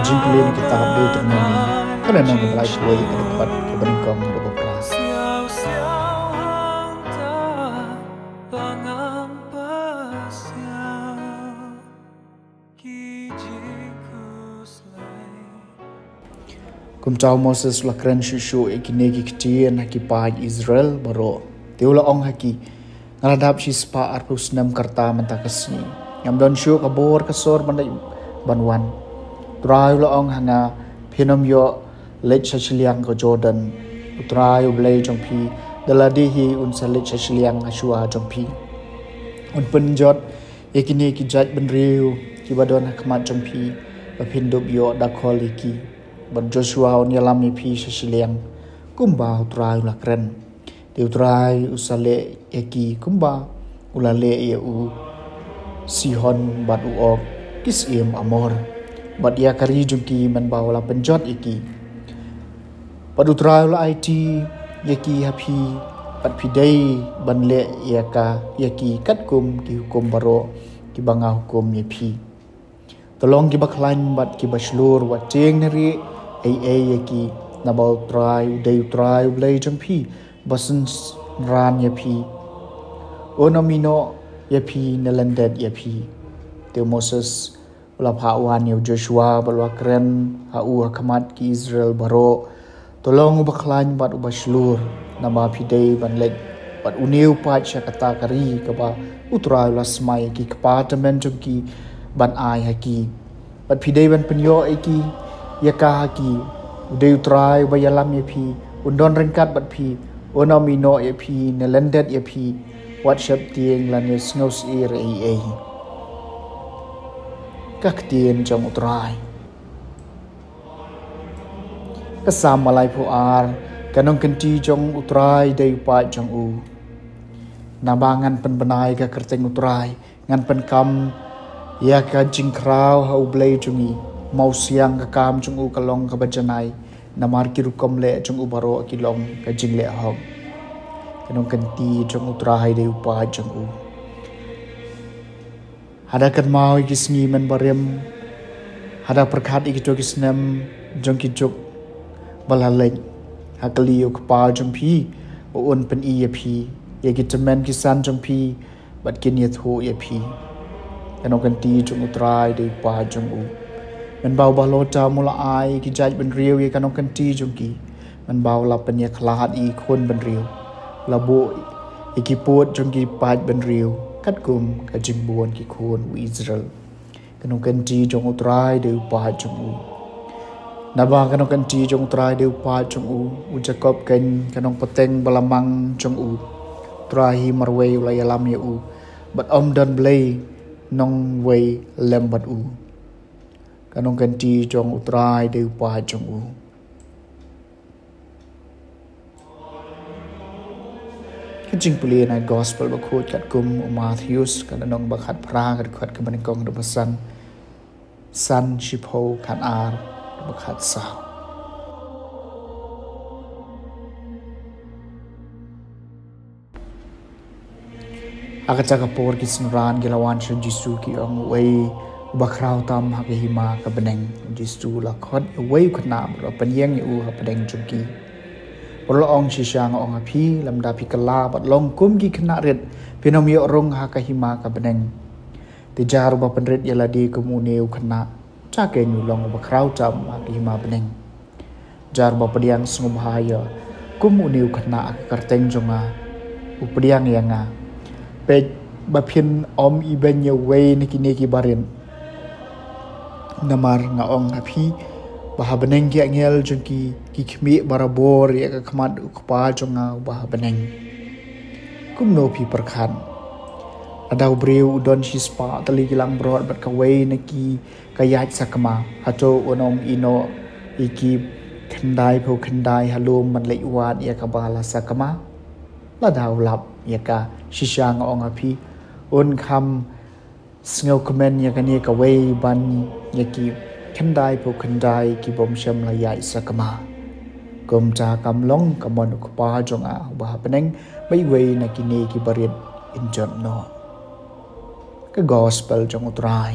kejimpulan kitab Deuteronomi karena nang belai kuai kedekat keberingkong lebih keras. Kumcau Moses lakran shushu ikinegi kitian haki pahaj Israel baro teula ong haki ngaladap si spa arpus nam karta mentakasni ngam don shu kabor kasor bandai banwan trai la ong hanga phinom yo lech chachliang ko Jordan utrai blai jongpi daladihi un salit chachliang ashua jongpi un penjot ikinegi jaj benriu kibadon hakmat jongpi bapindob yo dakholi ki ban Joshua on yalami pi shashiliang kumba utrai lakren de utrai usale eki kumba ulale ye u Sihon bat u ok kisim amor bat ya kari jungki man bawla penjot eki bat utrai la it yeki hapi bat pidai ban le yaka yeki katkum ki hukum baro ki banga hukum yepi tolong ki baklan bat ki baslur wat jeng nari ai yaki nabal try blay jampi basun ran yapi onomino yapi nelanded yapi te Moses ula phawan yo Joshua balwa kren au hakamat ki Israel baro tolong baklan bat ubashlur nama pidei banlek bat uniu pat kata kari kaba utra ula smai ki department ki ban ai haki bat pidei ban penyo eki yaka haki udai utrai bayalam yapi undon rengkat bat pi onomino yapi nelanded yapi whatsapp tieng lane snows ai kak tien jong utrai kasam malai puar kanong kenti jong utrai dai pa jong u nabangan penbenai ka kerteng utrai ngan penkam ya ka jingkrau hau blai jungi mau siang ka kam chung u kalong ka bajanai namar ki rukom le chung u baro ki long ka jing le hom kanong kanti chung utrai de upa chung u hada kan mau ki sngi men barem hada perkhat ik to ki snam jong ki juk balalek hakali u pa jong pi o on pen i pi ye ki temen ki san jong pi bat kin ye thu ye pi kanong kanti chung utrai de upa jong uมันเบาบาโลจามุลอายกิจายเป็นเรียวยีกันองกันตีจงกีมันเบาลับเป็นยาคลาดอีคนเป็นเรียวระบุอีกิปูดจงกีปาดเป็นเรียวกัดกุมกับจิมบวนกิโคนอิสราเอลกันองกันตีจงอุตรายเดือปาดจงอูนาบากันองกันตีจงอุตรายเดือปาดจงอูอุจกบกันองปะเต็งบลามังจงอูตราฮีมารเวลายลามยอูบัดอมดันเบลนองเวเลมบัดอูkanong kanti jong utrai de upa jong u kajing puli na gospel bakut kat kum Matthews kanong bakhat pra kat khat ka banikong do basan san shipo kan ar bakhat sa akacha por kisnran gilawan shu jisu ki ong wei bakrau tam hakihima ka beneng jistu la khot away khna ro panyeng u ha padeng chungki ro ong chi shang ong a phi lamda pikala bat long kum ki khna ret pinom yo rong hakihima ka beneng ti jar ba panret yala di kumuneu khna cha ke nyu long bakrau tam hakihima beneng jar ba padiang sngum haya kumuneu khna karteng jonga upadiang yanga pe ba phin om iben ye way nikini ki barin namar nga ong hapi baha beneng ki angel jongki ki khmi barabor ya ka khmat ukpa jonga baha beneng kumno pi perkhan adau breu udon shispa tali gilang brod bat ka wei neki kayat sakama hato onom ino iki khandai pho khandai halum man lei wat ya ka bala sakama la dau lap ya ka shishang ong hapi on kham sngau komen ya kani ka wei ban ya ki khandai pho khandai ki bom sham la ya sakama kom cha kam long kamon ko pa jong a ba peneng mai wei na ki ne ki barit in jon no ka gospel jong utrai